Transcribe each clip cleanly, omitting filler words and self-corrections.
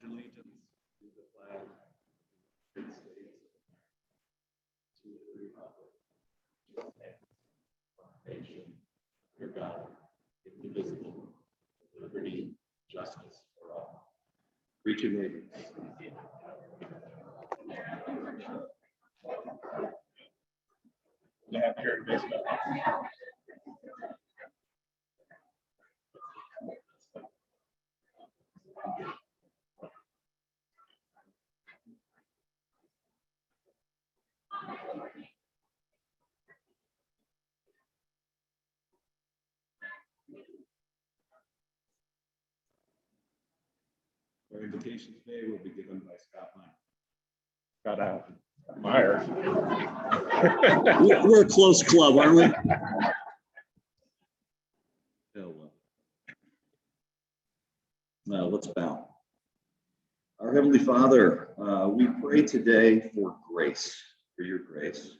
allegiance to the flag of the United States to the republic, one nation, under God, indivisible, with liberty, justice for all. Greet your neighbors. Yeah, here it is. Our invitation today will be given by Scott Meyer. We're a close club, aren't we? Now let's bow. Our Heavenly Father, we pray today for grace, for your grace.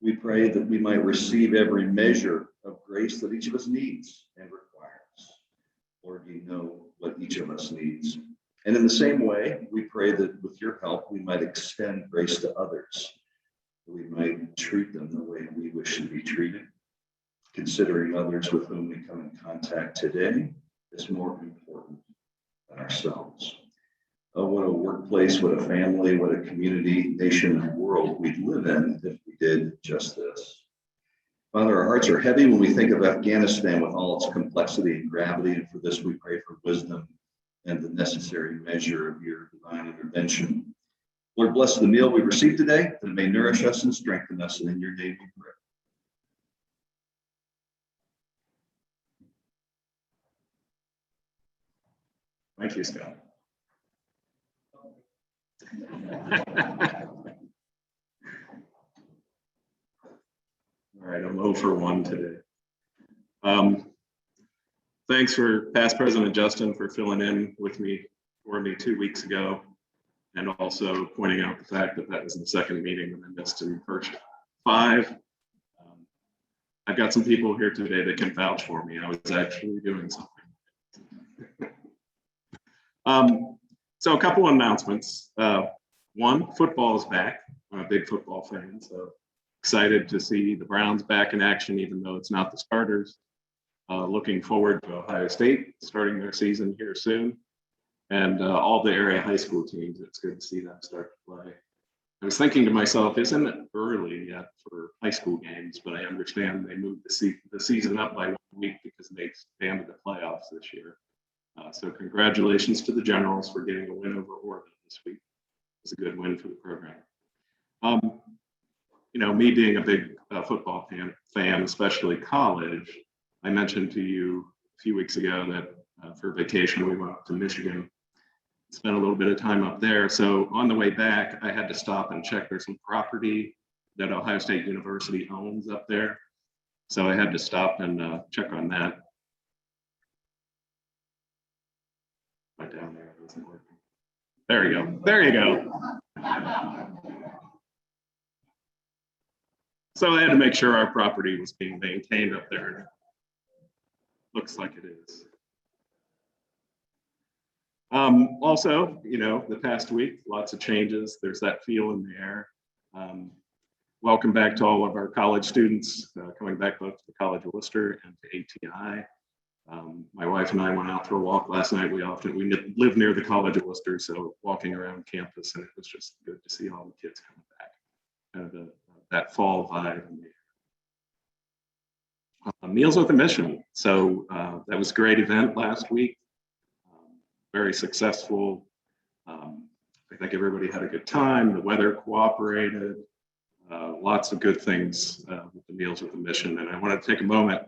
We pray that we might receive every measure of grace that each of us needs and requires. Lord, you know what each of us needs. And in the same way, we pray that with your help, we might extend grace to others. That we might treat them the way we wish to be treated. Considering others with whom we come in contact today is more important than ourselves. Oh, what a workplace, what a family, what a community, nation, and world we'd live in if we did just this. Father, our hearts are heavy when we think of Afghanistan with all its complexity and gravity, and for this we pray for wisdom and the necessary measure of your divine intervention. Lord, bless the meal we received today, that it may nourish us and strengthen us, and in your name we pray. Thank you, Scott. All right, I'm 0 for 1 today. Thanks for past President Justin for filling in for me 2 weeks ago, and also pointing out the fact that that was the second meeting that I missed in the first 5. I've got some people here today that can vouch for me. I was actually doing something. So a couple of announcements. One, football is back. I'm a big football fan, so excited to see the Browns back in action, even though it's not the starters. Looking forward to Ohio State starting their season here soon, and all the area high school teams. It's good to see them start to play. I was thinking to myself, isn't it early yet for high school games? But I understand they moved the season up by 1 week because they expanded the playoffs this year. So congratulations to the Generals for getting a win over Oregon this week. It's a good win for the program. You know, me being a big football fan, especially college, I mentioned to you a few weeks ago that for vacation we went up to Michigan, spent a little bit of time up there. So on the way back, I had to stop and check. There's some property that Ohio State University owns up there. So I had to stop and check on that. Right down there, it wasn't working. There you go. There you go. So I had to make sure our property was being maintained up there. Looks like it is. Also, you know, the past week, lots of changes. There's that feel in the air. Welcome back to all of our college students coming back both to the College of Wooster and to ATI. My wife and I went out for a walk last night. We live near the College of Wooster, so walking around campus, and it was just good to see all the kids coming back. Kind of that fall vibe in the air. Meals with a Mission. So that was a great event last week. Very successful. I think everybody had a good time. The weather cooperated. Lots of good things with the Meals with a Mission. And I want to take a moment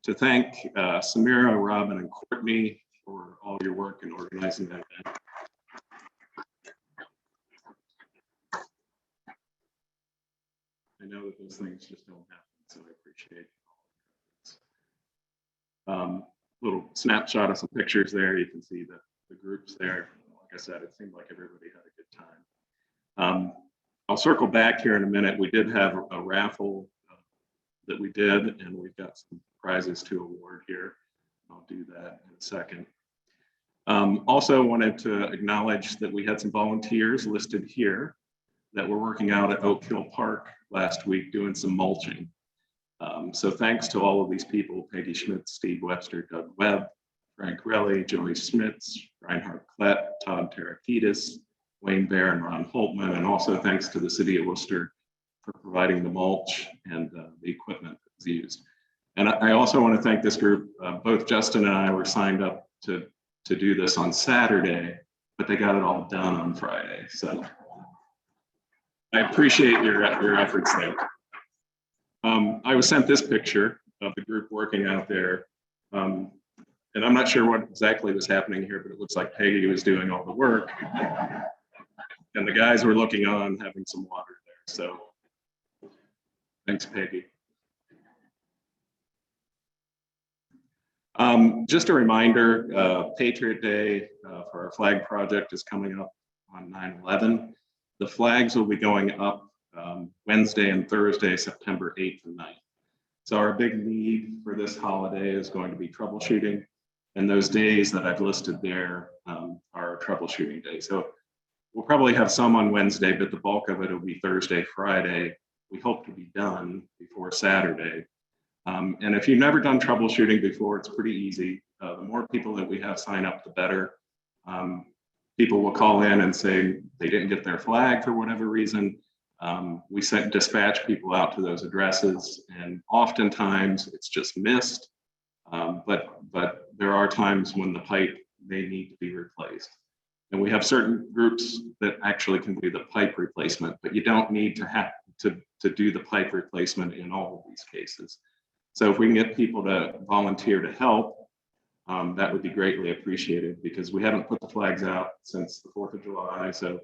to thank Samira, Robin, and Courtney for all your work in organizing that event. I know that those things just don't happen, so I appreciate all of it. Little snapshot of some pictures there. You can see the groups there. Like I said, it seemed like everybody had a good time. I'll circle back here in a minute. We did have a raffle that we did, and we've got some prizes to award here. I'll do that in a second. Also wanted to acknowledge that we had some volunteers listed here that were working out at Oak Hill Park last week doing some mulching. So thanks to all of these people: Peggy Schmidt, Steve Webster, Doug Webb, Frank Relly, Joey Schmitz, Reinhard Klett, Todd Tarakitis, Wayne Bear, and Ron Holtman. And also thanks to the city of Wooster for providing the mulch and the equipment that was used. And I also want to thank this group. Both Justin and I were signed up to do this on Saturday, but they got it all done on Friday. So I appreciate your efforts there. I was sent this picture of the group working out there. And I'm not sure what exactly was happening here, but it looks like Peggy was doing all the work. And the guys were looking on, having some water there. So thanks, Peggy. Just a reminder, Patriot Day for our flag project is coming up on 9/11. The flags will be going up Wednesday and Thursday, September 8th and 9th. So our big need for this holiday is going to be troubleshooting. And those days that I've listed there are troubleshooting days. So we'll probably have some on Wednesday, but the bulk of it will be Thursday, Friday. We hope to be done before Saturday. And if you've never done troubleshooting before, it's pretty easy. The more people that we have sign up, the better. People will call in and say they didn't get their flag for whatever reason. We dispatch people out to those addresses, and oftentimes it's just missed. But there are times when the pipe may need to be replaced. And we have certain groups that actually can do the pipe replacement, but you don't need to have to do the pipe replacement in all of these cases. So if we can get people to volunteer to help, that would be greatly appreciated, because we haven't put the flags out since the 4th of July. So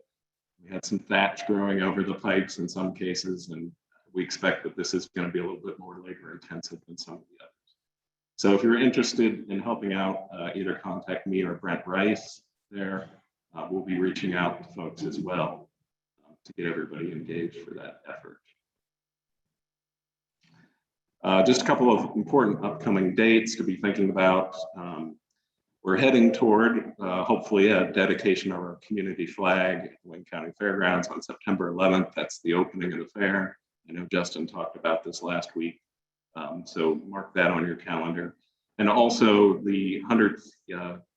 we had some thatch growing over the pipes in some cases, and we expect that this is going to be a little bit more labor intensive than some of the others. So if you're interested in helping out, either contact me or Brent Rice there. We'll be reaching out to folks as well to get everybody engaged for that effort. Just a couple of important upcoming dates to be thinking about. We're heading toward, hopefully, a dedication of our community flag at Wayne County Fairgrounds on September 11th. That's the opening of the fair. I know Justin talked about this last week, so mark that on your calendar. And also the 100th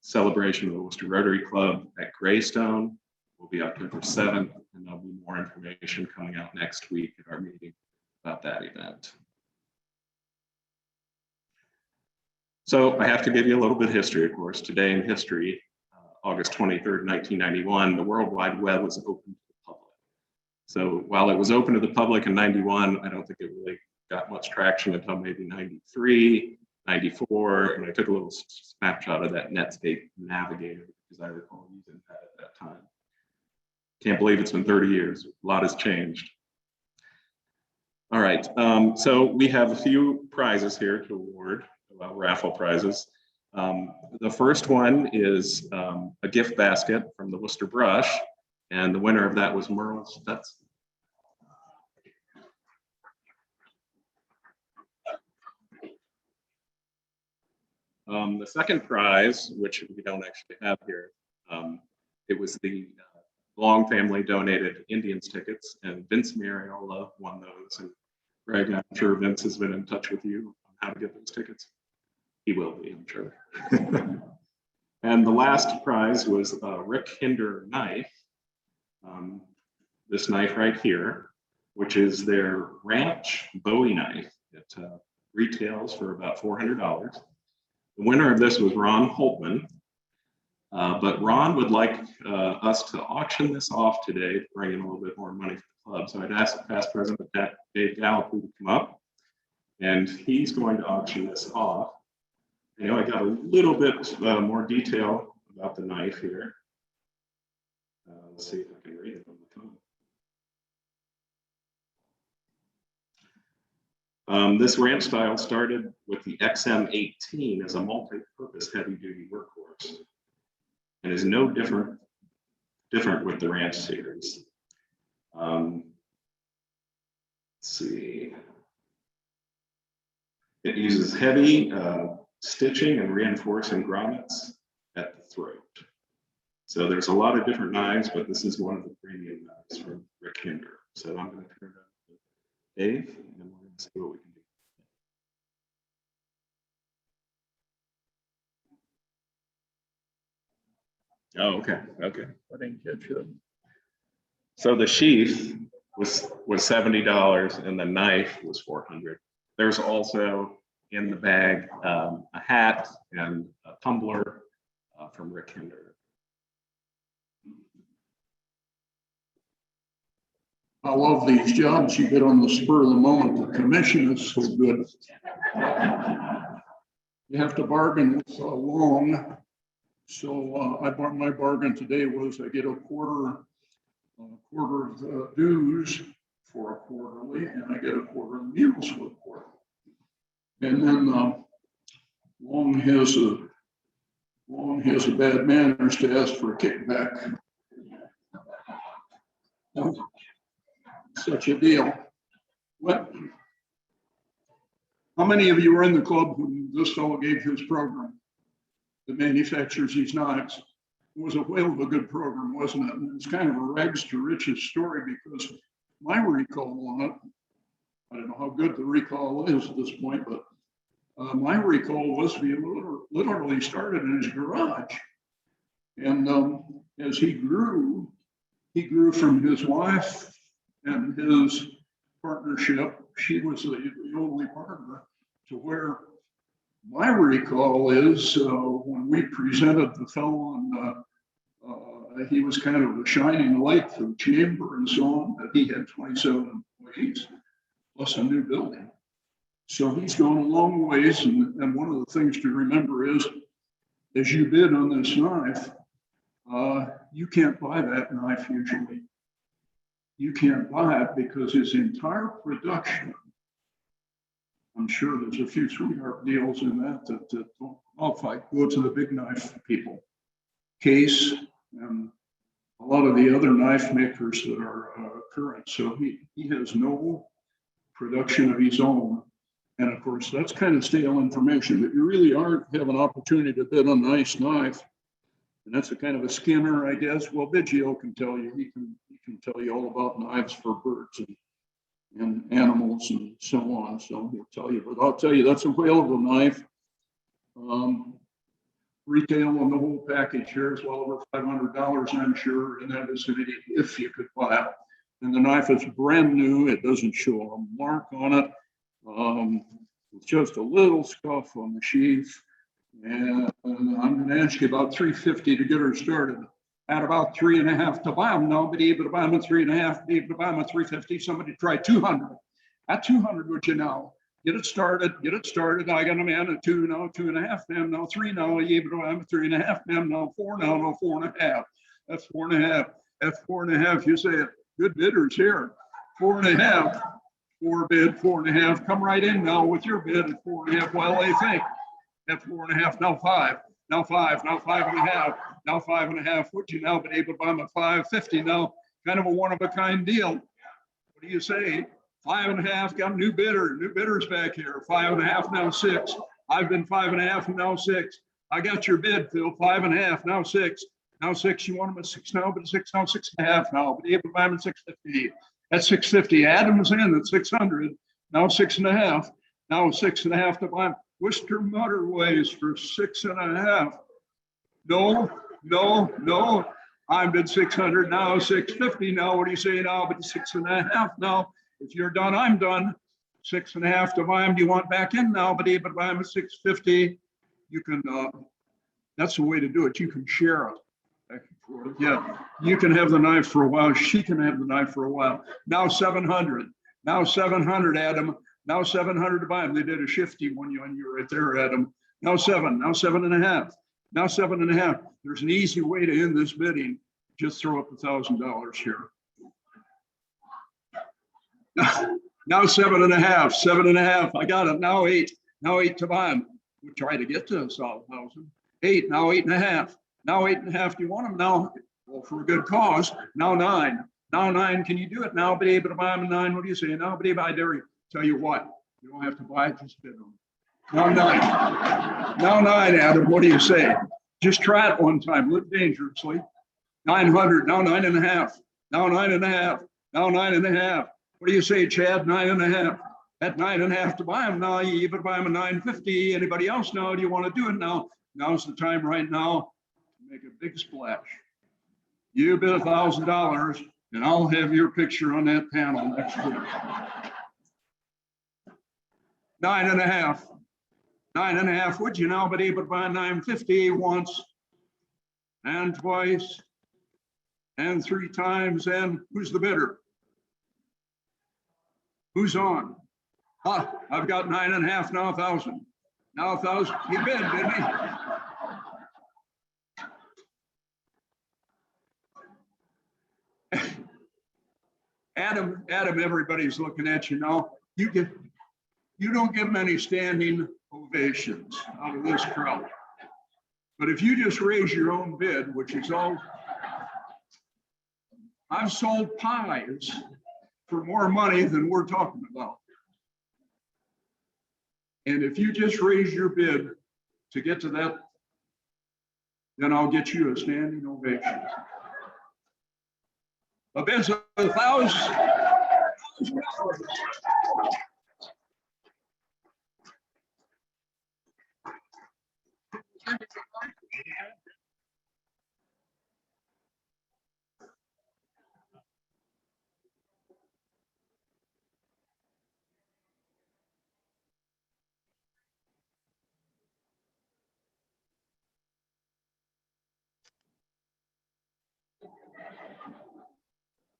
celebration of the Wooster Rotary Club at Greystone will be October 7th, and there'll be more information coming out next week at our meeting about that event. So I have to give you a little bit of history, of course. Today in history, August 23rd, 1991, the World Wide Web was open to the public. So while it was open to the public in 91, I don't think it really got much traction until maybe 93, 94, and I took a little snapshot of that Netscape Navigator because I recall using that at that time. Can't believe it's been 30 years. A lot has changed. All right, so we have a few prizes here to award, raffle prizes. The first one is a gift basket from the Wooster Brush, and the winner of that was Merle Stutz. The second prize, which we don't actually have here, it was the Long family donated Indians tickets, and Vince Mariola won those. And Greg, I'm sure Vince has been in touch with you on how to get those tickets. He will be, I'm sure. And the last prize was a Rick Hinder knife. This knife right here, which is their Ranch Bowie knife. It retails for about $400. The winner of this was Ron Holtman. But Ron would like us to auction this off today to bring in a little bit more money for the club. So I'd ask past president Dave Gallup to come up, and he's going to auction this off. You know, I got a little bit more detail about the knife here. Let's see if I can read it on the phone. This ranch style started with the XM18 as a multi-purpose heavy-duty workhorse, and is no different with the Ranch series. Let's see. It uses heavy stitching and reinforcing grommets. at the throat. So there's a lot of different knives, but this is one of the premium knives from Rick Hinder. So I'm going to turn it over to Dave, and we're going to see what we can do. Oh, okay. Okay. I didn't catch it. So the sheath was $70 and the knife was $400. There's also in the bag a hat and a tumbler from Rick Hinder. I love these jobs you get on the spur of the moment. The commission is so good. You have to bargain with long. So my bargain today was I get a quarter of the dues for a quarterly, and I get a quarter of meals for a quarter. And then Long has a bad manners to ask for a kickback. Such a deal. What? How many of you were in the club when this fellow gave his program that manufactures these knives? It was a whale of a good program, wasn't it? And it's kind of a rags to riches story because my recall on it, I don't know how good the recall is at this point, but my recall was he literally started in his garage. And as he grew from his wife and his partnership. She was the only partner, to where my recall is when we presented the fellow and he was kind of a shining light for the chamber and so on, that he had 27 employees plus a new building. So he's gone a long ways. And one of the things to remember is, as you bid on this knife, you can't buy that knife usually. You can't buy it because his entire production, I'm sure there's a few sweetheart deals in that don't qualify. Go to the big knife people. Case and a lot of the other knife makers that are current. So he has no production of his own. And of course, that's kind of stale information, but you really have an opportunity to bid on a nice knife. And that's a kind of a Skinner, I guess. Well, Biggio can tell you. He can tell you all about knives for birds and animals and so on. So he'll tell you. But I'll tell you, that's a whale of a knife. Retail on the whole package here is well over $500, I'm sure, in that vicinity, if you could buy it. And the knife is brand new. It doesn't show a mark on it. It's just a little scuff on the sheath. And I'm going to ask you about $350 to get her started. At about $3.50 to buy them, nobody able to buy them at $3.50, able to buy them at $350. Somebody try $200. At $200, would you now? Get it started. I got a man at $2 now, $2.50, ma'am, now $3 now. You able to buy them at $3.50, ma'am, now $4 now, no $4.50. That's $4.50. That's $4.50. You say it. Good bidders here. $4.50. 4 bid, 4.5. Come right in now with your bid at 4.5. Well, they think. At 4.5, now 5, now 5, now 5.5, now 5.5. Would you now be able to buy them at $5.50 now? Kind of a one-of-a-kind deal. What do you say? 5.5, got a new bidders back here. 5.5, now 6. I've been 5.5 and now 6. I got your bid, Phil. 5.5, now 6. Now 6, you want them at 6 now, but 6 now, 6.5 now. But able to buy them at $6.50. At $6.50. Adam's in at $600. Now 6.5. Now 6.5 to buy them. Wooster Motorways for 6.5. No. I bid 600 now, 650 now. What do you say now? But 6.5 now. If you're done, I'm done. 6.5 to buy them. Do you want back in now? But able to buy them at 650. You can. That's the way to do it. You can share it. Yeah, you can have the knife for a while. She can have the knife for a while. Now 700. Now 700, Adam. Now 700 to buy them. They did a shifty when you were right there, Adam. Now 7. Now 7.5. Now 7.5. There's an easy way to end this bidding. Just throw up $1,000 here. Now 7.5. 7.5. I got it. Now 8. Now 8 to buy them. We try to get to a solid 1,000. 8. Now 8.5. Now 8.5. Do you want them now? Well, for a good cause. Now 9. Now 9. Can you do it now? Be able to buy them at 9. What do you say? Now be able to dare you. Tell you what, you don't have to buy it, just bid them. Now 9. Now 9, Adam. What do you say? Just try it one time, live dangerously. 900, now 9.5, now 9.5, now 9.5. What do you say, Chad? 9.5. At 9.5 to buy them now, you even buy them at 9.50. Anybody else know? Do you want to do it now? Now's the time right now to make a big splash. You bid $1,000 and I'll have your picture on that panel next week. 9.5. 9.5. Would you now be able to buy 9.50 once and twice and 3 times? And who's the bidder? Who's on? I've got 9.5, now 1,000. Now 1,000. He bid, didn't he? Adam, everybody's looking at you now. You don't give many standing ovations out of this crowd. But if you just raise your own bid, which is all, I've sold pies for more money than we're talking about. And if you just raise your bid to get to that, then I'll get you a standing ovation. A bid's $1,000.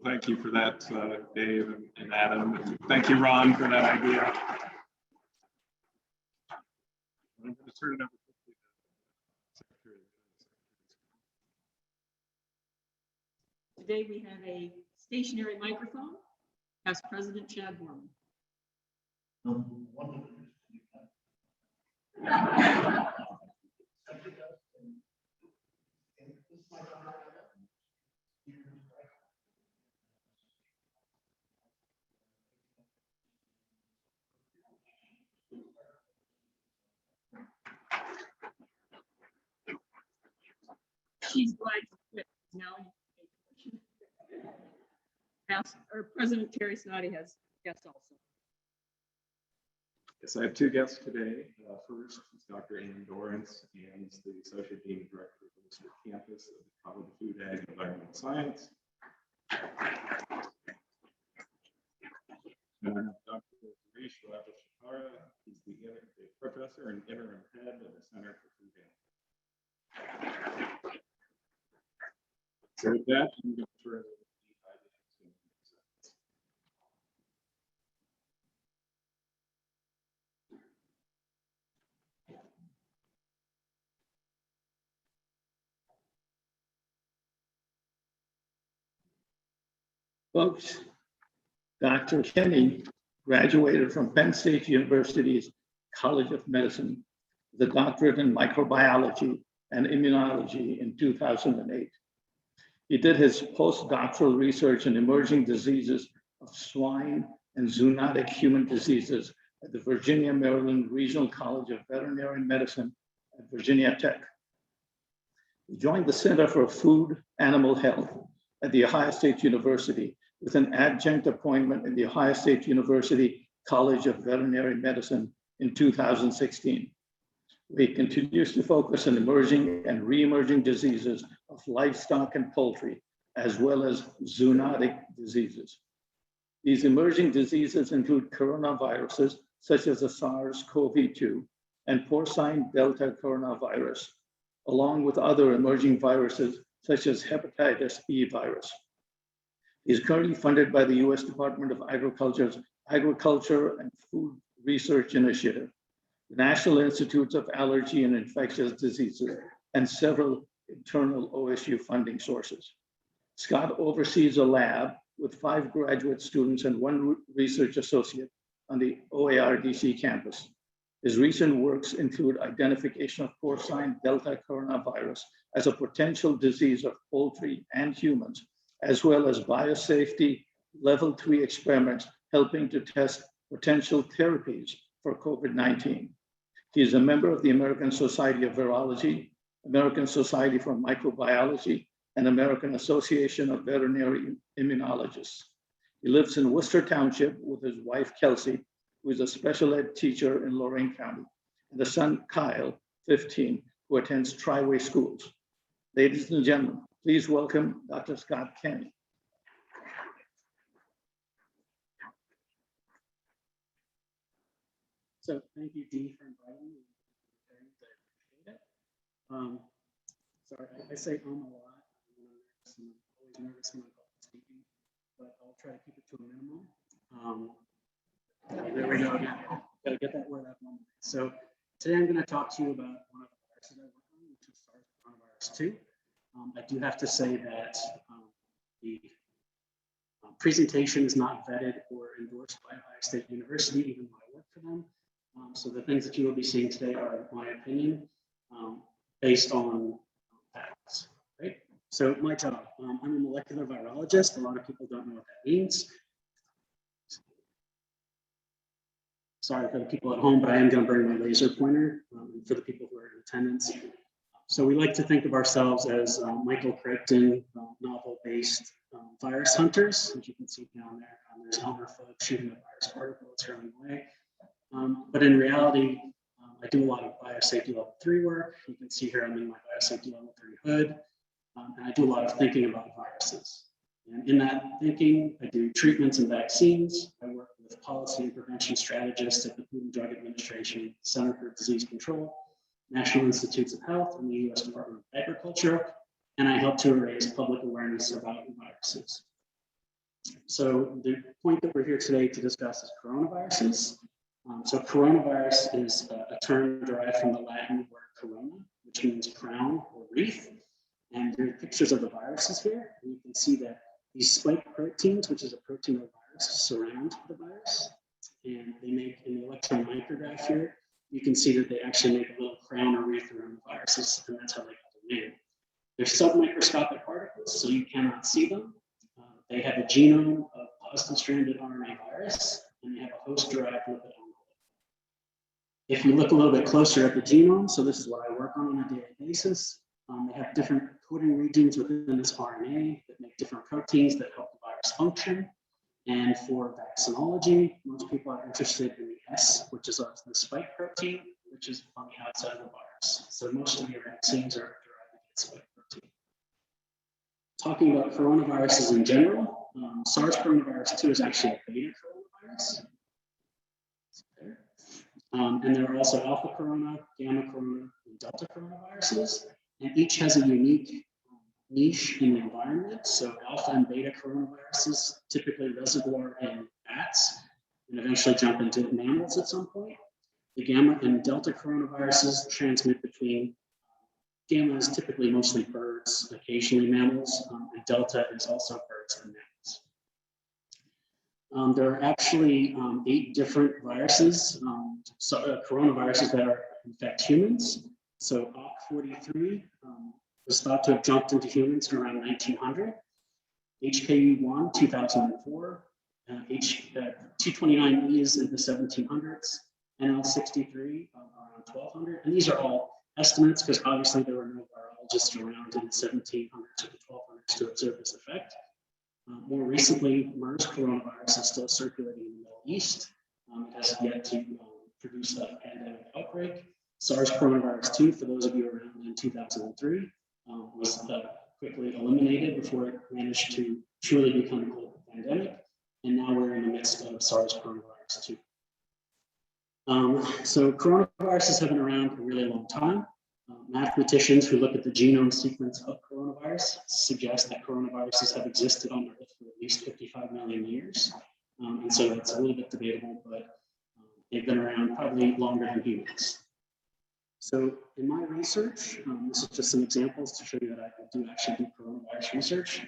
Thank you for that, Dave and Adam. And thank you, Ron, for that idea. I'm going to turn it over to the Secretary. Today we have a stationary microphone. Past President Chad Borman. She's glad to quit now. President Terry Snoddy has guests also. Yes, I have 2 guests today. First is Dr. Ann Dorrance, and the Associate Dean and Director of the Wooster Campus of the College of Food, Ag, and Environmental Science. Dr. Harish Ravachara, he's the Professor and Interim Head of the Center for Food Analytics. So with that, I'm going to turn it over to Folks, Dr. Kenney graduated from Penn State University's College of Medicine with a doctorate in microbiology and immunology in 2008. He did his postdoctoral research in emerging diseases of swine and zoonotic human diseases at the Virginia Maryland Regional College of Veterinary Medicine at Virginia Tech. He joined the Center for Food Animal Health at The Ohio State University with an adjunct appointment in The Ohio State University College of Veterinary Medicine in 2016. He continues to focus on emerging and re-emerging diseases of livestock and poultry, as well as zoonotic diseases. These emerging diseases include coronaviruses, such as the SARS-CoV-2 and porcine Delta coronavirus, along with other emerging viruses, such as hepatitis E virus. He is currently funded by the U.S. Department of Agriculture's Agriculture and Food Research Initiative, the National Institutes of Allergy and Infectious Diseases, and several internal OSU funding sources. Scott oversees a lab with 5 graduate students and 1 research associate on the OARDC campus. His recent works include identification of porcine Delta coronavirus as a potential disease of poultry and humans, as well as biosafety level 3 experiments helping to test potential therapies for COVID-19. He is a member of the American Society of Virology, American Society for Microbiology, and American Association of Veterinary Immunologists. He lives in Wooster Township with his wife, Kelsey, who is a special ed teacher in Lorain County, and the son, Kyle, 15, who attends Triway Schools. Ladies and gentlemen, please welcome Dr. Scott Kenney. So thank you, Dee, for inviting me. I appreciate it. Sorry, I say a lot. I'm always nervous when I'm speaking, but I'll try to keep it to a minimum. There we go. Gotta get that word out. So today I'm going to talk to you about one of the viruses I work on, which is SARS-CoV-2. I do have to say that the presentation is not vetted or endorsed by Ohio State University, even though I work for them. So the things that you will be seeing today are my opinion based on facts, right? So my job, I'm a molecular virologist. A lot of people don't know what that means. Sorry for the people at home, but I am going to bring my laser pointer for the people who are in attendance. So we like to think of ourselves as Michael Crichton novel-based virus hunters, as you can see down there. There's Elmer Fudd shooting a virus particle that's running away. But in reality, I do a lot of biosafety level 3 work. You can see here I'm in my biosafety level 3 hood, and I do a lot of thinking about viruses. And in that thinking, I do treatments and vaccines. I work with policy and prevention strategists at the Food and Drug Administration, Center for Disease Control, National Institutes of Health, and the U.S. Department of Agriculture, and I help to raise public awareness about viruses. So the point that we're here today to discuss is coronaviruses. So coronavirus is a term derived from the Latin word corona, which means crown or wreath. And there are pictures of the viruses here. And you can see that these spike proteins, which is a protein of the virus, surround the virus. And they make, in the electron micrograph here, you can see that they actually make a little crown or wreath around the viruses, and that's how they got their name. They're submicroscopic particles, so you cannot see them. They have a genome of positive stranded RNA virus, and they have a host-derived lipid envelope. If you look a little bit closer at the genome, so this is what I work on a daily basis, they have different coding regions within this RNA that make different proteins that help the virus function. And for vaccinology, most people are interested in the S, which is the spike protein, which is on the outside of the virus. So most of your vaccines are derived against spike protein. Talking about coronaviruses in general, SARS-CoV-2 is actually a beta coronavirus. And there are also alpha corona, gamma corona, and delta coronaviruses, and each has a unique niche in the environment. So alpha and beta coronaviruses typically reservoir in bats and eventually jump into mammals at some point. The gamma and delta coronaviruses transmit between gamma is typically mostly birds, occasionally mammals, and delta is also birds and mammals. There are actually 8 different viruses, coronaviruses that infect humans. So OC43 was thought to have jumped into humans in around 1900. HKU1, 2004. 229E is in the 1700s. NL63 around 1200. And these are all estimates because obviously there were no virologists around in the 1700s or the 1200s to observe this effect. More recently, MERS coronavirus is still circulating in the Middle East. It has yet to produce a pandemic outbreak. SARS-CoV-2, for those of you around in 2003, was quickly eliminated before it managed to truly become a global pandemic. And now we're in the midst of SARS-CoV-2. So coronaviruses have been around a really long time. Mathematicians who look at the genome sequence of coronavirus suggest that coronaviruses have existed on Earth for at least 55 million years. And so it's a little bit debatable, but they've been around probably longer than humans. So in my research, this is just some examples to show you that I do actually do coronavirus research.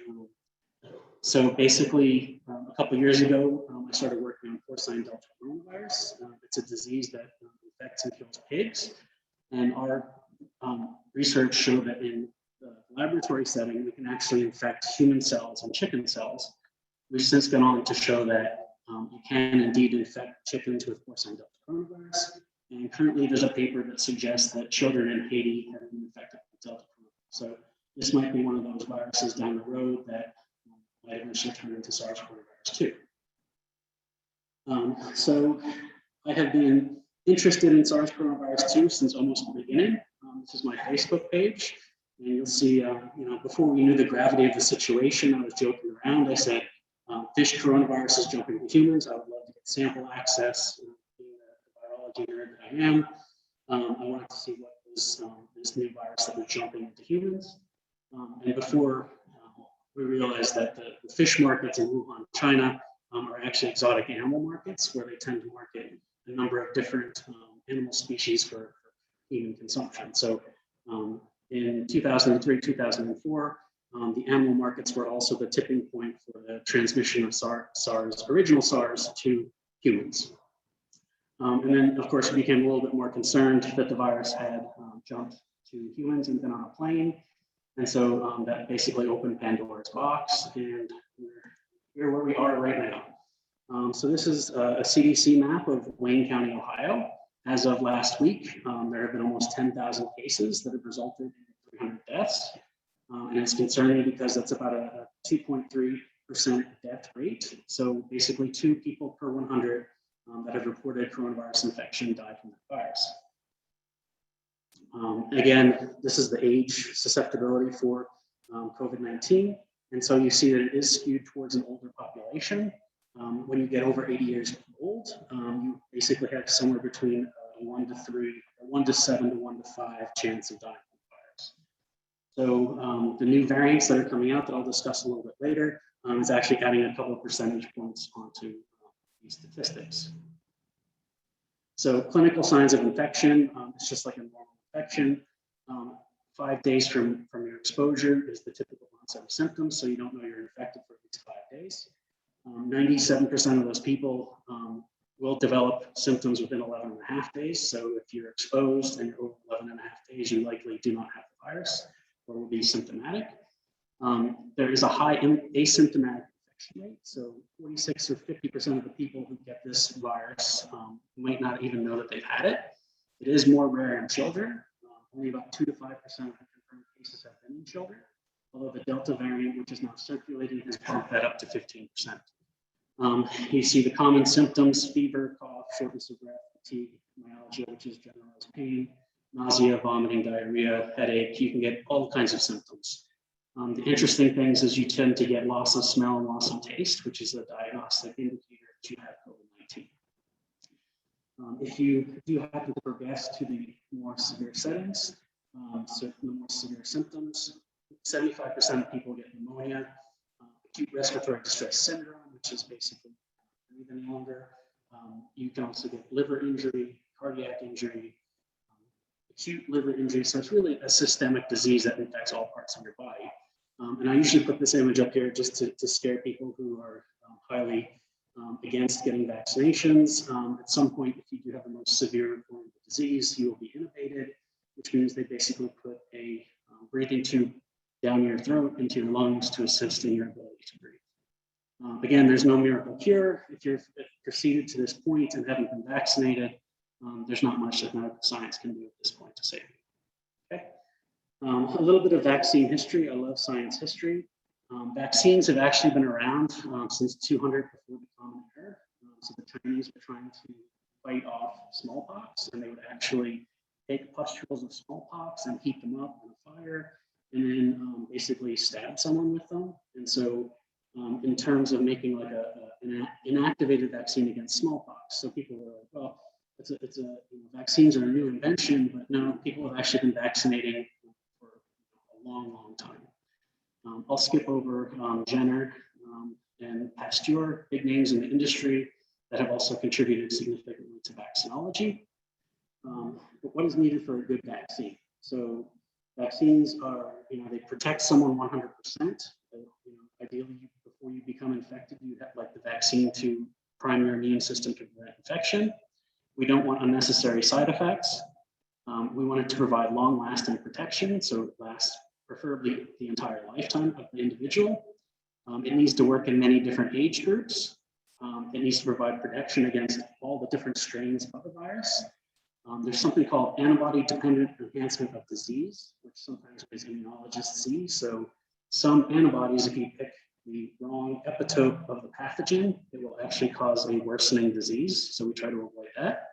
So basically, a couple years ago, I started working on porcine delta coronavirus. It's a disease that infects and kills pigs. And our research showed that in the laboratory setting, we can actually infect human cells and chicken cells. We've since gone on to show that you can indeed infect chickens with porcine delta coronavirus. And currently there's a paper that suggests that children in Haiti have been infected with So this might be one of those viruses down the road that might eventually turn into SARS-CoV-2. So I have been interested in SARS-CoV-2 since almost the beginning. This is my Facebook page, and you'll see, before we knew the gravity of the situation, I was joking around. I said, fish coronavirus is jumping to humans. I would love to get sample access. Being the biology nerd that I am, I wanted to see what was this new virus that was jumping into humans. And before we realized that the fish markets in Wuhan, China, are actually exotic animal markets where they tend to market a number of different animal species for human consumption. So in 2003, 2004, the animal markets were also the tipping point for the transmission of original SARS to humans. And then, of course, we became a little bit more concerned that the virus had jumped to humans and been on a plane. And so that basically opened Pandora's box, and we're where we are right now. So this is a CDC map of Wayne County, Ohio. As of last week, there have been almost 10,000 cases that have resulted in 300 deaths. And it's concerning because that's about a 2.3% death rate. So basically 2 people per 100 that have reported coronavirus infection died from the virus. Again, this is the age susceptibility for COVID-19. And so you see that it is skewed towards an older population. When you get over 80 years old, you basically have somewhere between 1 to 3, 1 to 7 to 1 to 5 chance of dying from the virus. So the new variants that are coming out that I'll discuss a little bit later is actually adding a couple of percentage points onto these statistics. So clinical signs of infection, it's just like a normal infection. 5 days from your exposure is the typical onset of symptoms, so you don't know you're infected for at least 5 days. 97% of those people will develop symptoms within 11.5 days. So if you're exposed and you're over 11.5 days, you likely do not have the virus or will be symptomatic. There is a high asymptomatic infection rate. So 46 or 50% of the people who get this virus might not even know that they've had it. It is more rare in children. Only about 2 to 5% of the confirmed cases have been in children, although the Delta variant, which is now circulating, has bumped that up to 15%. You see the common symptoms: fever, cough, shortness of breath, fatigue, myalgia, which is generalized pain, nausea, vomiting, diarrhea, headache. You can get all kinds of symptoms. The interesting things is you tend to get loss of smell and loss of taste, which is a diagnostic indicator that you have COVID-19. If you do happen to progress to the more severe settings, so the more severe symptoms, 75% of people get pneumonia, acute respiratory distress syndrome, which is basically breathing longer. You can also get liver injury, cardiac injury, acute liver injury. So it's really a systemic disease that infects all parts of your body. And I usually put this image up here just to scare people who are highly against getting vaccinations. At some point, if you do have the most severe form of the disease, you will be intubated, which means they basically put a breathing tube down your throat into your lungs to assist in your ability to breathe. Again, there's no miracle cure. If you're proceeded to this point and haven't been vaccinated, there's not much that medical science can do at this point to save you. Okay. A little bit of vaccine history. I love science history. Vaccines have actually been around since 200 before the Common Era. So the Chinese were trying to fight off smallpox, and they would actually take pustules of smallpox and heat them up on a fire, and then basically stab someone with them. And so in terms of making like an inactivated vaccine against smallpox, so people were like, well, vaccines are a new invention, but no, people have actually been vaccinating for a long, long time. I'll skip over Jenner and Pasteur, big names in the industry that have also contributed significantly to vaccinology. But what is needed for a good vaccine? So vaccines are, they protect someone 100%. Ideally, before you become infected, you have like the vaccine to prime your immune system to prevent infection. We don't want unnecessary side effects. We want it to provide long-lasting protection, so it lasts preferably the entire lifetime of the individual. It needs to work in many different age groups. It needs to provide protection against all the different strains of the virus. There's something called antibody-dependent enhancement of disease, which which sometimes as immunologists see. So some antibodies, if you pick the wrong epitope of the pathogen, it will actually cause a worsening disease. So we try to avoid that.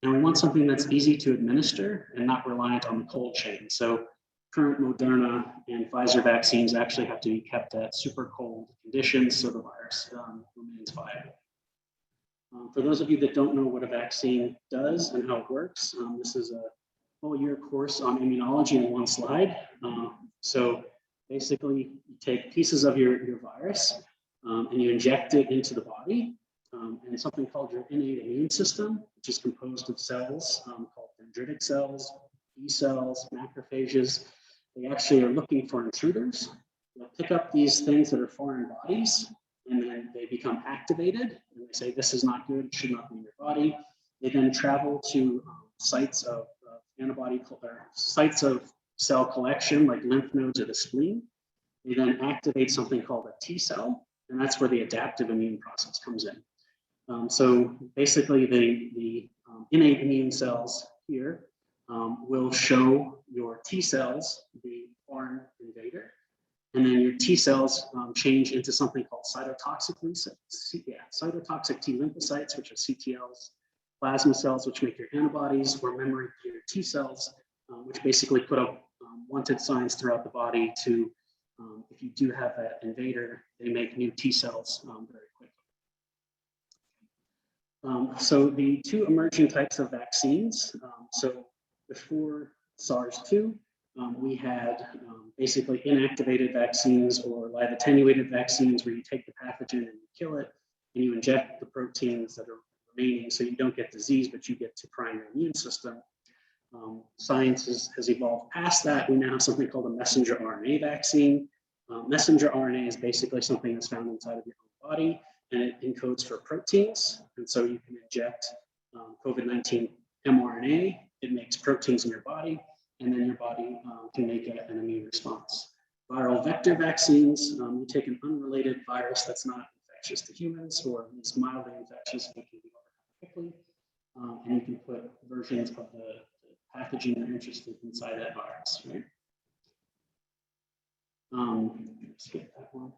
And we want something that's easy to administer and not reliant on the cold chain. So current Moderna and Pfizer vaccines actually have to be kept at super cold conditions so the virus remains viable. For those of you that don't know what a vaccine does and how it works, this is a whole year course on immunology in one slide. So basically, you take pieces of your virus and you inject it into the body. And something called your innate immune system, which is composed of cells called dendritic cells, B cells, macrophages. They actually are looking for intruders. They'll pick up these things that are foreign bodies, and then they become activated, and they say, this is not good, it should not be in your body. They then travel to sites of antibody, or sites of cell collection, like lymph nodes or the spleen. They then activate something called a T cell, and that's where the adaptive immune process comes in. So basically, the innate immune cells here will show your T cells the foreign invader, and then your T cells change into something called cytotoxic T lymphocytes, which are CTLs, plasma cells, which make your antibodies, or memory your T cells, which basically put up wanted signs throughout the body to, if you do have that invader, they make new T cells very quickly. So the two emerging types of vaccines, so before SARS-2, we had basically inactivated vaccines or live attenuated vaccines where you take the pathogen and you kill it and you inject the proteins that are remaining so you don't get disease, but you get to prime your immune system. Science has evolved past that. We now have something called a messenger RNA vaccine. Messenger RNA is basically something that's found inside of your own body, and it encodes for proteins. And so you can inject COVID-19 mRNA, it makes proteins in your body, and then your body can make an immune response. Viral vector vaccines, you take an unrelated virus that's not infectious to humans, or is mildly infectious and can be overcome quickly, and you can put versions of the pathogen you're interested in inside that virus, right? Skip that one.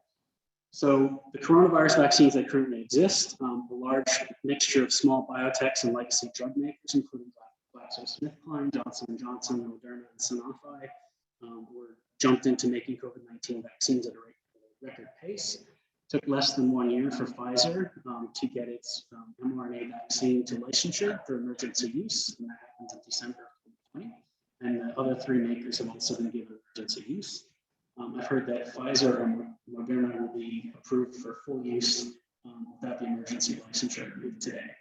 So the coronavirus vaccines that currently exist, a large mixture of small biotechs and legacy drug makers, including GlaxoSmithKline, Johnson & Johnson, Moderna, and Sanofi, were jumped into making COVID-19 vaccines at a record pace. Took less than 1 year for Pfizer to get its mRNA vaccine to licensure for emergency use, and that happened in December of 2020. And the other three makers have also been given emergency use. I've heard that Pfizer and Moderna will be approved for full use without the emergency licensure today.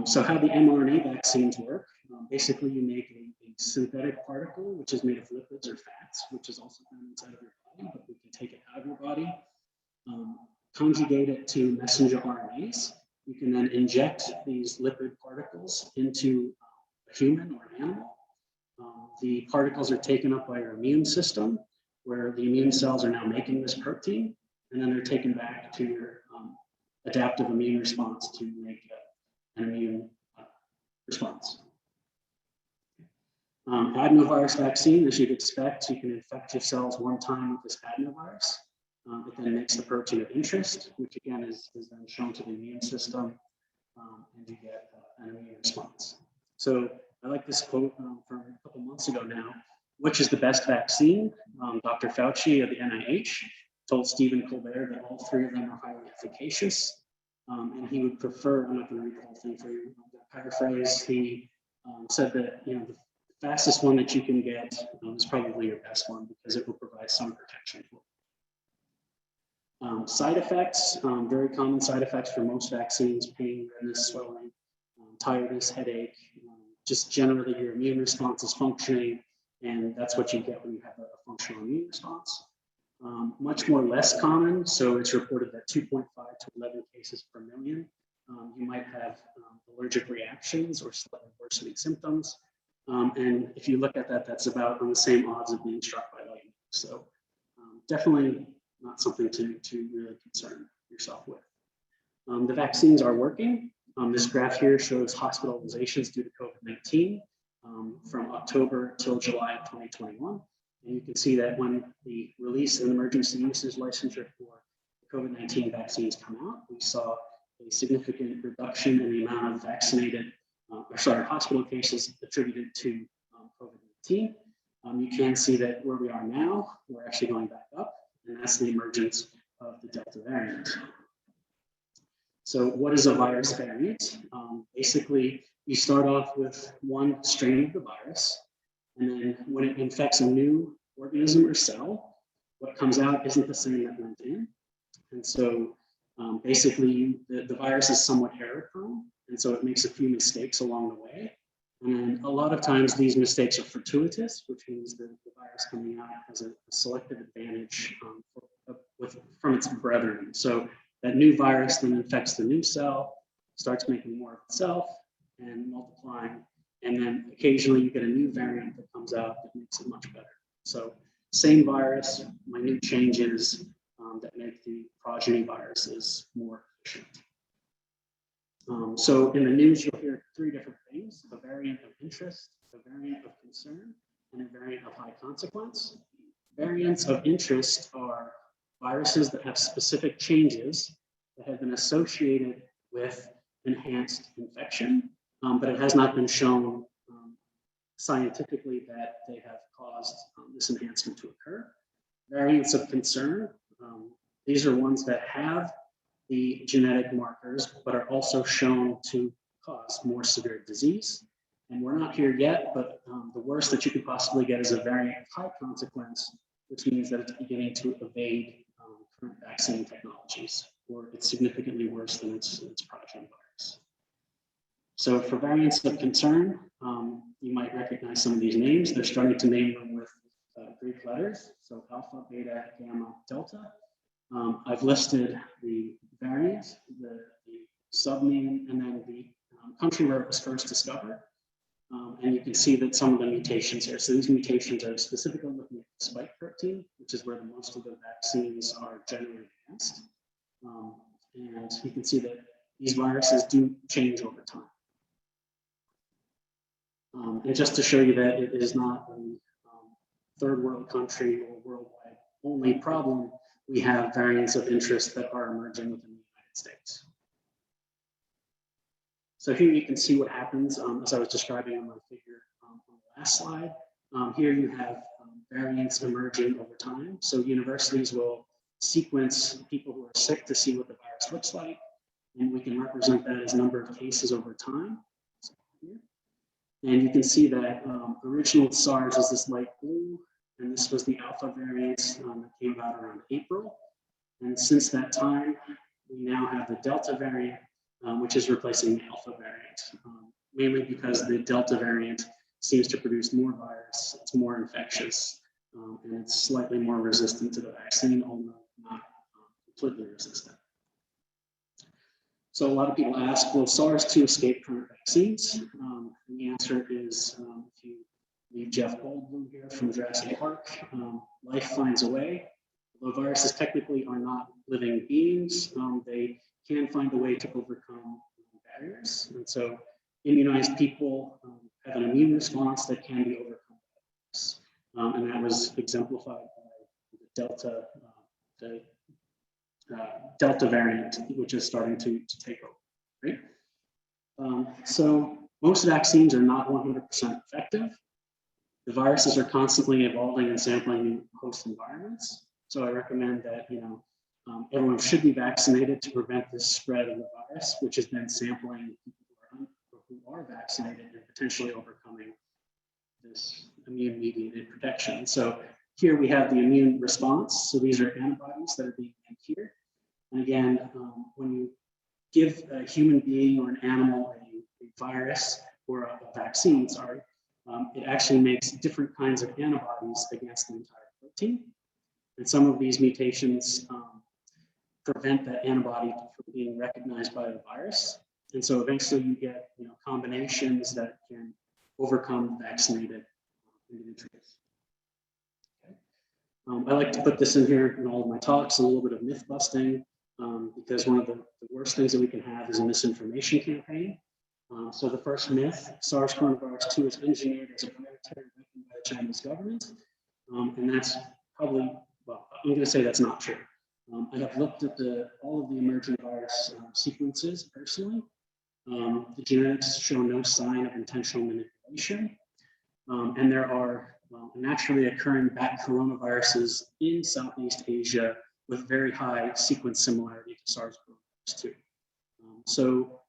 So how the mRNA vaccines work, basically you make a synthetic particle, which is made of lipids or fats, which is also found inside of your body, but we can take it out of your body, conjugate it to messenger RNAs. You can then inject these lipid particles into a human or an animal. The particles are taken up by your immune system, where the immune cells are now making this protein, and then they're taken back to your adaptive immune response to make an immune response. Adenovirus vaccine, as you'd expect, you can infect your cells one time with this adenovirus. It then makes the protein of interest, which again is then shown to the immune system, and you get an immune response. So I like this quote from a couple months ago now. Which is the best vaccine? Dr. Fauci of the NIH told Stephen Colbert that all three of them are highly efficacious. And he would prefer, I'm not going to read the whole thing for you, I'm going to paraphrase. He said that the fastest one that you can get is probably your best one because it will provide some protection for you. Side effects, very common side effects for most vaccines: pain, redness, swelling, tiredness, headache. Just generally your immune response is functioning, and that's what you get when you have a functional immune response. Much more less common, so it's reported that 2.5 to 11 cases per million. You might have allergic reactions or slightly worsening symptoms. And if you look at that, that's about on the same odds of being struck by lightning. So definitely not something to really concern yourself with. The vaccines are working. This graph here shows hospitalizations due to COVID-19. from October till July of 2021. And you can see that when the release and emergency usage licensure for COVID-19 vaccines come out, we saw a significant reduction in the amount of vaccinated, hospital cases attributed to COVID-19. You can see that where we are now, we're actually going back up, and that's the emergence of the Delta variant. So what is a virus variant? Basically, you start off with one strain of the virus, and then when it infects a new organism or cell, what comes out isn't the same that went in. And so basically, the virus is somewhat error prone, and so it makes a few mistakes along the way. And a lot of times these mistakes are fortuitous, which means that the virus coming out has a selective advantage from its brethren. So that new virus then infects the new cell, starts making more of itself and multiplying. And then occasionally you get a new variant that comes out that makes it much better. So same virus, minute changes that make the progeny viruses more efficient. So in the news, you'll hear three different things: a variant of interest, a variant of concern, and a variant of high consequence. Variants of interest are viruses that have specific changes that have been associated with enhanced infection, but it has not been shown scientifically that they have caused this enhancement to occur. Variants of concern, these are ones that have the genetic markers, but are also shown to cause more severe disease. And we're not here yet, but the worst that you could possibly get is a variant of high consequence, which means that it's beginning to evade current vaccine technologies, or it's significantly worse than its progeny virus. So for variants of concern, you might recognize some of these names. They're starting to name them with Greek letters, so alpha, beta, gamma, delta. I've listed the variant, the subname, and then the country where it was first discovered. And you can see that some of the mutations here. So these mutations are specifically looking at the spike protein, which is where most of the vaccines are generally advanced. And you can see that these viruses do change over time. And just to show you that it is not a third world country or worldwide only problem, we have variants of interest that are emerging within the United States. So here you can see what happens as I was describing on my figure on the last slide. Here you have variants emerging over time. So universities will sequence people who are sick to see what the virus looks like, and we can represent that as number of cases over time. So and you can see that original SARS is this light blue, and this was the alpha variant that came about around April. And since that time, we now have the Delta variant, which is replacing the alpha variant, mainly because the Delta variant seems to produce more virus, it's more infectious, and it's slightly more resistant to the vaccine, although not completely resistant. So a lot of people ask, will SARS-2 escape current vaccines? And the answer is, if you leave Jeff Goldblum here from Jurassic Park, life finds a way. Although viruses technically are not living beings, they can find a way to overcome barriers. And so immunized people have an immune response that can be overcome by virus. And that was exemplified by the Delta variant, which is starting to take over, right? So most vaccines are not 100% effective. The viruses are constantly evolving and sampling new host environments. So I recommend that everyone should be vaccinated to prevent this spread of the virus, which is then sampling people who are vaccinated and potentially overcoming this immune-mediated protection. So here we have the immune response. So these are antibodies that are being made here. And again, when you give a human being or an animal a virus or a vaccine, sorry, it actually makes different kinds of antibodies against the entire protein. And some of these mutations prevent that antibody from being recognized by the virus. And so eventually you get combinations that can overcome vaccinated individuals. Okay. I like to put this in here in all of my talks, a little bit of myth busting, because one of the worst things that we can have is a misinformation campaign. So the first myth, SARS-CoV-2 is engineered as a military weapon by the Chinese government. And that's probably, well, I'm going to say that's not true. I have looked at all of the emerging virus sequences personally. The genetics show no sign of intentional manipulation. And there are naturally occurring bat coronaviruses in Southeast Asia with very high sequence similarity to SARS-CoV-2. So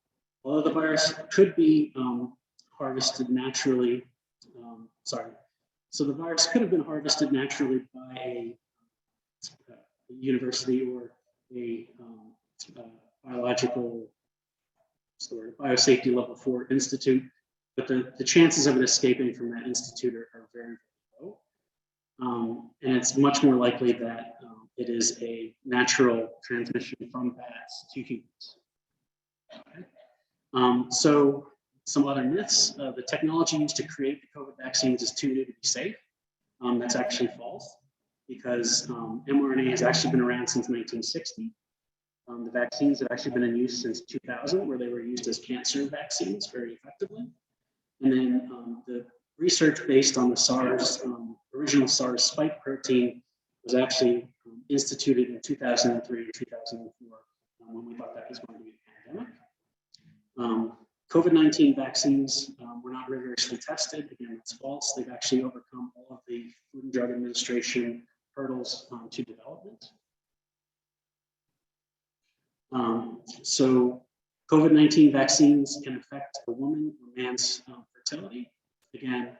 although the virus could be harvested naturally, so the virus could have been harvested naturally by a university or a biological biosafety level 4 institute, but the chances of it escaping from that institute are very, very low. And it's much more likely that it is a natural transmission from bats to humans. Okay. So some other myths, the technology used to create the COVID vaccines is too new to be safe. That's actually false, because mRNA has actually been around since 1960. The vaccines have actually been in use since 2000, where they were used as cancer vaccines very effectively. And then the research based on the SARS, original SARS spike protein was actually instituted in 2003 and 2004, when we thought that was going to be a pandemic. COVID-19 vaccines were not rigorously tested. Again, that's false. They've actually overcome all of the Food and Drug Administration hurdles to development. So COVID-19 vaccines can affect a woman or man's fertility. Again,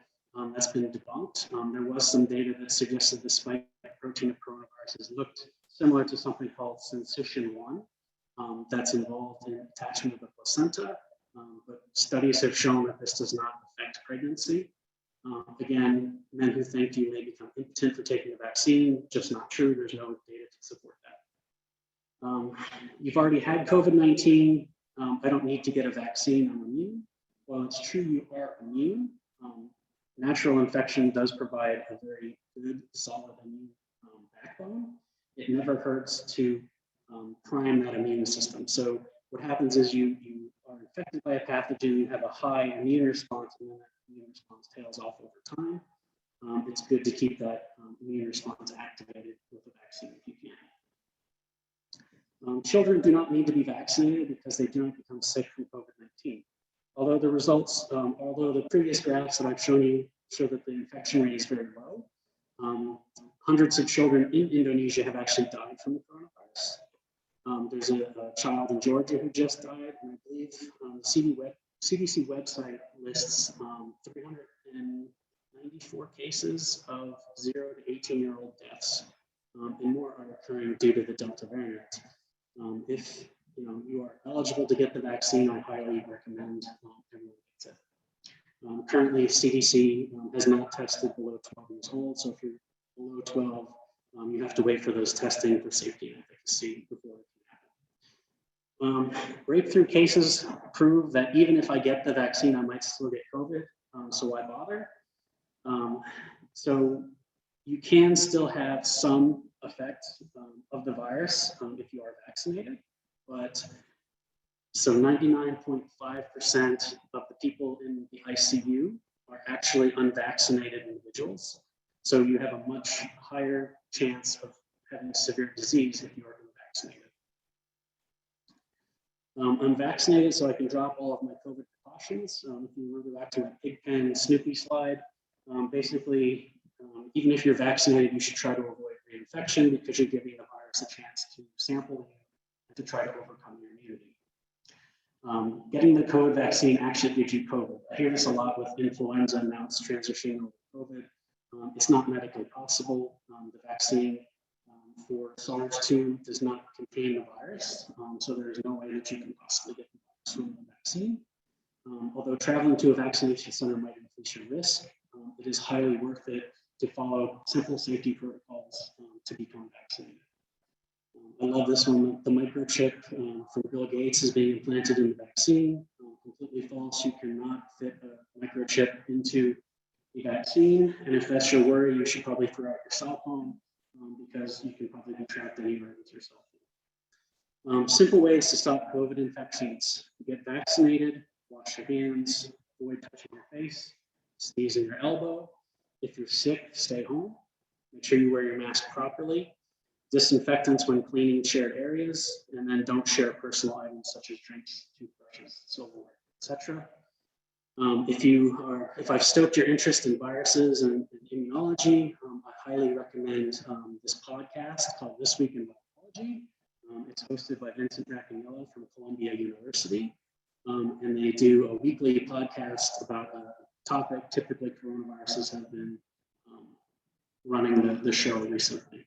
that's been debunked. There was some data that suggested the spike protein of coronaviruses looked similar to something called syncytin 1 that's involved in attachment of the placenta. But studies have shown that this does not affect pregnancy. Again, men who think you may become impotent for taking the vaccine, just not true. There's no data to support that. You've already had COVID-19. I don't need to get a vaccine. I'm immune. While it's true you are immune, natural infection does provide a very good, solid immune backbone. It never hurts to prime that immune system. So what happens is you are infected by a pathogen, you have a high immune response, and then that immune response tails off over time. It's good to keep that immune response activated with the vaccine if you can. Children do not need to be vaccinated because they do not become sick from COVID-19. Although the results, although the previous graphs that I've shown you show that the infection rate is very low, hundreds of children in Indonesia have actually died from the coronavirus. There's a child in Georgia who just died, and I believe the CDC website lists 394 cases of 0 to 18-year-old deaths, and more are occurring due to the Delta variant. If you are eligible to get the vaccine, I highly recommend everyone gets it. Currently, CDC has not tested below 12 years old, so if you're below 12, you have to wait for those testing for safety and efficacy before it can happen. Breakthrough cases prove that even if I get the vaccine, I might still get COVID, so why bother? So you can still have some effects of the virus if you are vaccinated, but so 99.5% of the people in the ICU are actually unvaccinated individuals. So you have a much higher chance of having severe disease if you are unvaccinated. I'm vaccinated, so I can drop all of my COVID precautions. If you remember back to my Pigpen and Snoopy slide, basically, even if you're vaccinated, you should try to avoid reinfection because you're giving the virus a chance to sample you and to try to overcome your immunity. Getting the COVID vaccine actually gives you COVID. I hear this a lot with influenza, and now it's transitioning over COVID. It's not medically possible. The vaccine for SARS-2 does not contain the virus, so there is no way that you can possibly get the virus from the vaccine. Although traveling to a vaccination center might increase your risk, it is highly worth it to follow simple safety protocols to become vaccinated. I love this one. The microchip from Bill Gates is being implanted in the vaccine. Completely false. You cannot fit a microchip into the vaccine. And if that's your worry, you should probably throw out your cell phone because you can probably be trapped anywhere with your cell phone. Simple ways to stop COVID infections. Get vaccinated, wash your hands, avoid touching your face, sneezing your elbow. If you're sick, stay home. Make sure you wear your mask properly. Disinfectants when cleaning shared areas, and then don't share personal items such as drinks, toothbrushes, silverware, etc. If I've stoked your interest in viruses and immunology, I highly recommend this podcast called This Week in Biology. It's hosted by Vincent Racaniello from Columbia University, and they do a weekly podcast about a topic. Typically, coronaviruses have been running the show recently.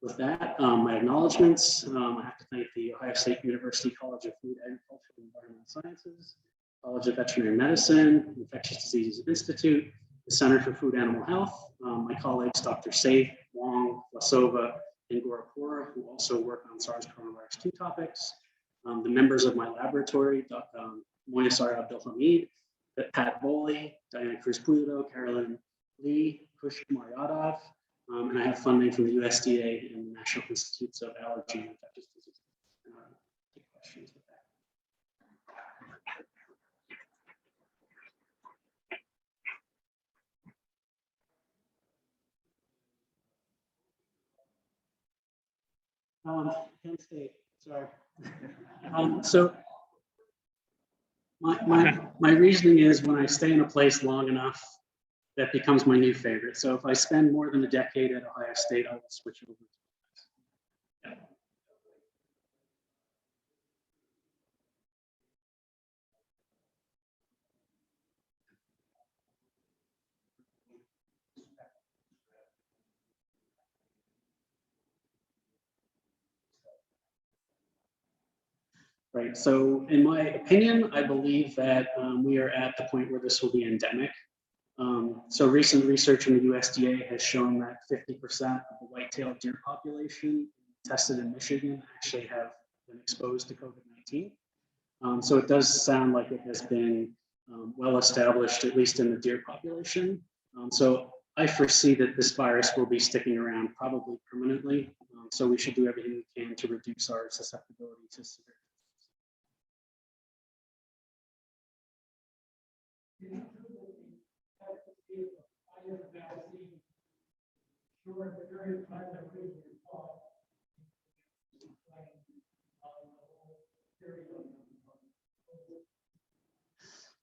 With that, my acknowledgements. I have to thank the Ohio State University College of Food, Agriculture, and Environmental Sciences, College of Veterinary Medicine, Infectious Diseases Institute, the Center for Food Animal Health, my colleagues, Dr. Saif, Wong, Lasova, and Gorapura, who also work on SARS-CoV-2 topics, the members of my laboratory, Moyasar Abdulhamid, Pat Boley, Diana Cruz-Pulido, Carolyn Lee, Kush Maryadov, and I have funding from the USDA and the National Institutes of Allergy and Infectious Diseases. Take questions with that. Penn State, sorry. So my reasoning is when I stay in a place long enough, that becomes my new favorite. So if I spend more than a decade at Ohio State, I will switch over. Yeah. Right, so in my opinion, I believe that we are at the point where this will be endemic. So recent research in the USDA has shown that 50% of the white-tailed deer population tested in Michigan actually have been exposed to COVID-19. So it does sound like it has been well established, at least in the deer population. So I foresee that this virus will be sticking around probably permanently. So we should do everything we can to reduce our susceptibility to severe.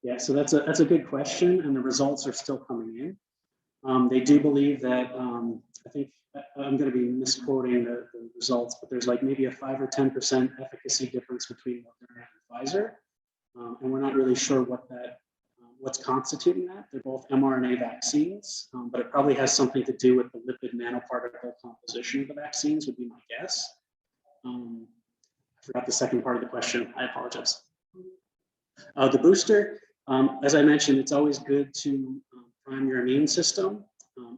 Yeah, so that's a good question, and the results are still coming in. They do believe that I think I'm going to be misquoting the results, but there's like maybe a 5 or 10% efficacy difference between Moderna and Pfizer, and we're not really sure what's constituting that. They're both mRNA vaccines, but it probably has something to do with the lipid nanoparticle composition of the vaccines, would be my guess. I forgot the second part of the question. I apologize. The booster, as I mentioned, it's always good to prime your immune system.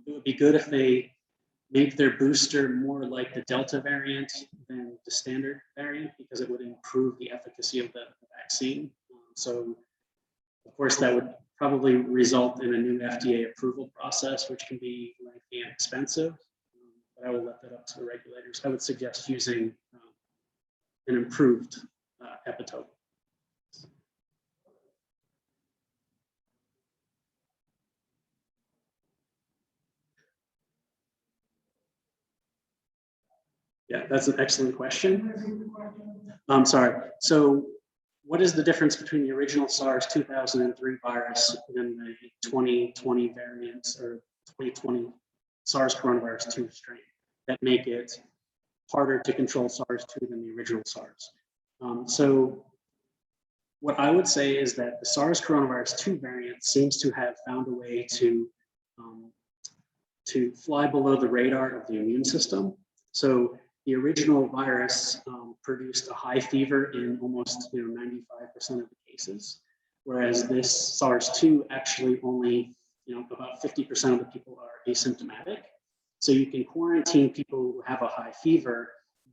It would be good if they make their booster more like the Delta variant than the standard variant, because it would improve the efficacy of the vaccine. So, of course, that would probably result in a new FDA approval process, which can be lengthy and expensive. But I will let that up to the regulators. I would suggest using an improved epitope. Yeah, that's an excellent question. I'm sorry. So what is the difference between the original SARS 2003 virus and the 2020 variants or 2020 SARS coronavirus 2 strain that make it harder to control SARS-2 than the original SARS? So what I would say is that the SARS coronavirus 2 variant seems to have found a way to fly below the radar of the immune system. So the original virus produced a high fever in almost 95% of the cases, whereas this SARS-2 actually only about 50% of the people are asymptomatic. So you can quarantine people who have a high fever,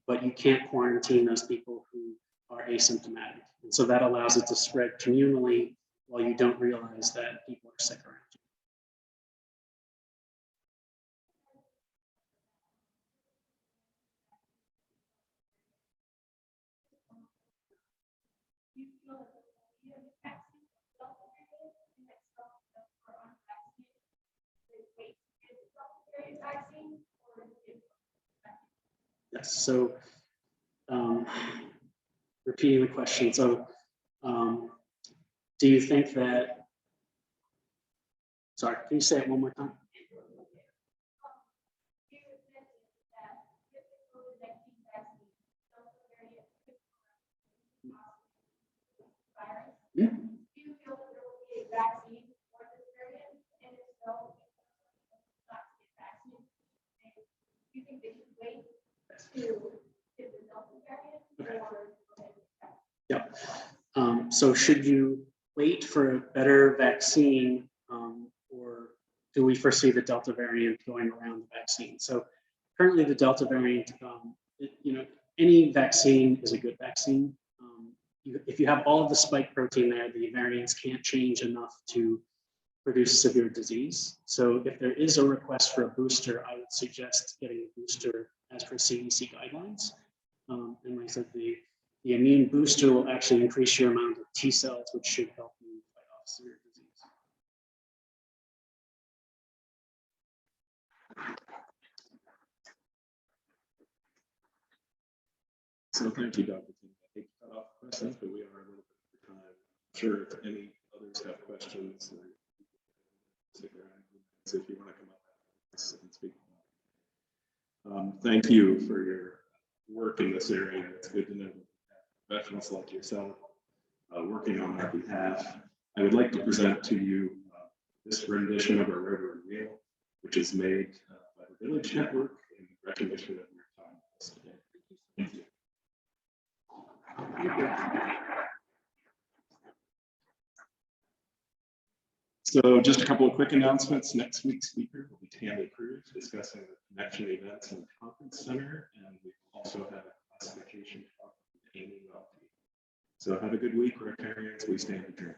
but you can't quarantine those people who are asymptomatic. And so that allows it to spread communally while you don't realize that people are sick around you. Yes, so repeating the question, so do you think that, sorry, can you say it one more time? Yeah. Yeah. So should you wait for a better vaccine, or do we foresee the Delta variant going around the vaccine? So currently the Delta variant, any vaccine is a good vaccine. If you have all of the spike protein there, the variants can't change enough to produce severe disease. So if there is a request for a booster, I would suggest getting a booster as per CDC guidelines. And like I said, the immune booster will actually increase your amount of T cells, which should help you fight off severe disease. So thank you, Dr. King. I hate to cut off questions, but we are a little bit over time. I'm sure if any others have questions, stick around. So if you want to come up and speak. Thank you for your work in this area. It's good to know professionals like yourself working on our behalf. I would like to present to you this rendition of our Rotary Wheel, which is made by the Village Network in recognition of your time with us today. Thank you. So just a couple of quick announcements. Next week's speaker will be Tammy Cruz discussing the connection events in the conference center, and we also have a classification talk with Amy Welty. So have a good week, Rotarians. We stand adjourned.